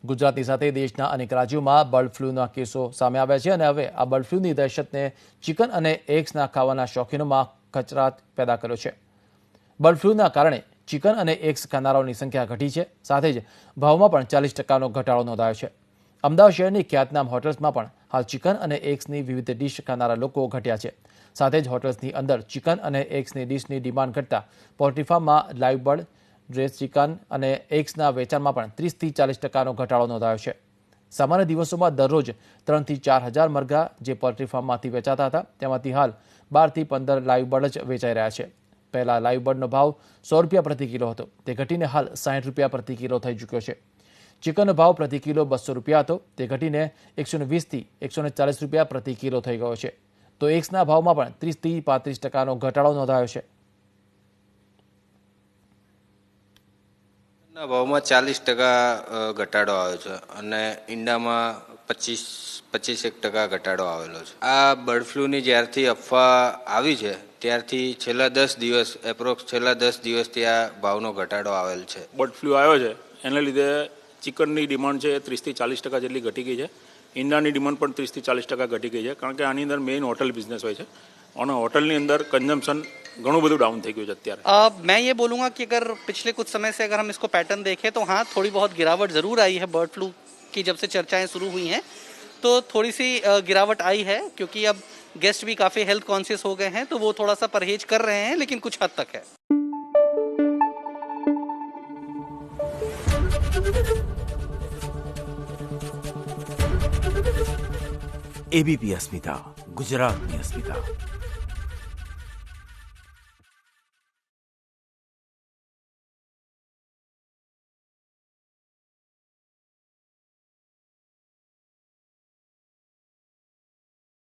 ગુજરાતની સાથે દેશના અનેક રાજ્યોમાં બર્ડ ફ્લૂના કેસો સામે આવ્યા છે અને હવે આ બર્ડ ફ્લૂની દહેશતને ચિકન અને એગ્સના ખાવાના શોખીનોમાં ખચરાટ પેદા કર્યો છે. બર્ડ ફ્લૂના કારણે ચિકન અને એગ્સ ખાનારાઓની સંખ્યા ઘટી છે. સાથે જ ભાવમાં પણ 40%નો ઘટાડો નોંધાયો છે. અમદાવાદ શહેરની ખ્યાતનામ હોટલ્સમાં પણ હાલ ચિકન અને એગ્સની વિવિધ ડિશ ખાનારા લોકો ઘટ્યા છે. સાથે જ હોટલ્સની અંદર ચિકન અને એગ્સની ડિશની ડિમાન્ડ ઘટતા પોલ્ટ્રી ફાર્મમાં લાઇવ બર્ડ, ડ્રેસ ચિકન અને એગ્સના વેચાણમાં પણ 30થી 40%નો ઘટાડો નોંધાયો છે. સામાન્ય દિવસોમાં દરરોજ 3 થી 4 હજાર મરઘા જે પોલ્ટ્રી ફાર્મમાંથી વેચાતા હતા તેમાંથી હાલ 12 થી 15 લાઇવ બર્ડ જ વેચાઈ રહ્યા છે. પહેલા લાઇવ બર્ડનો ભાવ ₹100 પ્રતિ કિલો હતો, તે ઘટીને હાલ ₹60 પ્રતિ કિલો થઈ ચૂક્યો છે. ચિકનનો ભાવ પ્રતિ કિલો ₹200 હતો, તે ઘટીને ₹120 થી ₹140 પ્રતિ કિલો થઈ ગયો છે. તો એગ્સના ભાવમાં પણ 30 થી 35%નો ઘટાડો નોંધાયો છે. ના ભાવમાં 40% ઘટાડો આવ્યો છે અને ઈંડામાં 25% ઘટાડો આવેલો છે. આ બર્ડ ફ્લૂની જ્યારથી અફવા આવી છે ત્યારથી છેલ્લા 10 દિવસથી આ ભાવનો ઘટાડો આવેલ છે. બર્ડ ફ્લૂ આવ્યો છે એને લીધે ચિકનની ડિમાન્ડ છે 30 થી 40% જેટલી ઘટી ગઈ છે. ઈંડાની ડિમાન્ડ પણ 30 થી 40% ઘટી ગઈ છે, કારણ કે આની અંદર મેઇન હોટલ બિઝનેસ હોય છે અને હોટલની અંદર કન્ઝમ્પશન ઘणुं બધું डाउन થઈ ગયું છે અત્યારે. मैं ये बोलूँगा कि अगर पिछले कुछ समय से अगर हम इसको पैटर्न देखें तो हाँ थोड़ी बहुत गिरावट ज़रूर आई है. बर्ड फ्लू की जब से चर्चाएं शुरू हुई हैं तो थोड़ी सी गिरावट आई है, क्योंकि अब गेस्ट भी काफ़ी हेल्थ कॉन्शियस हो गए हैं तो वो थोड़ा सा परहेज कर रहे हैं, लेकिन कुछ हद तक है. एबीपी अस्मिता, गुजरातनी अस्मिता.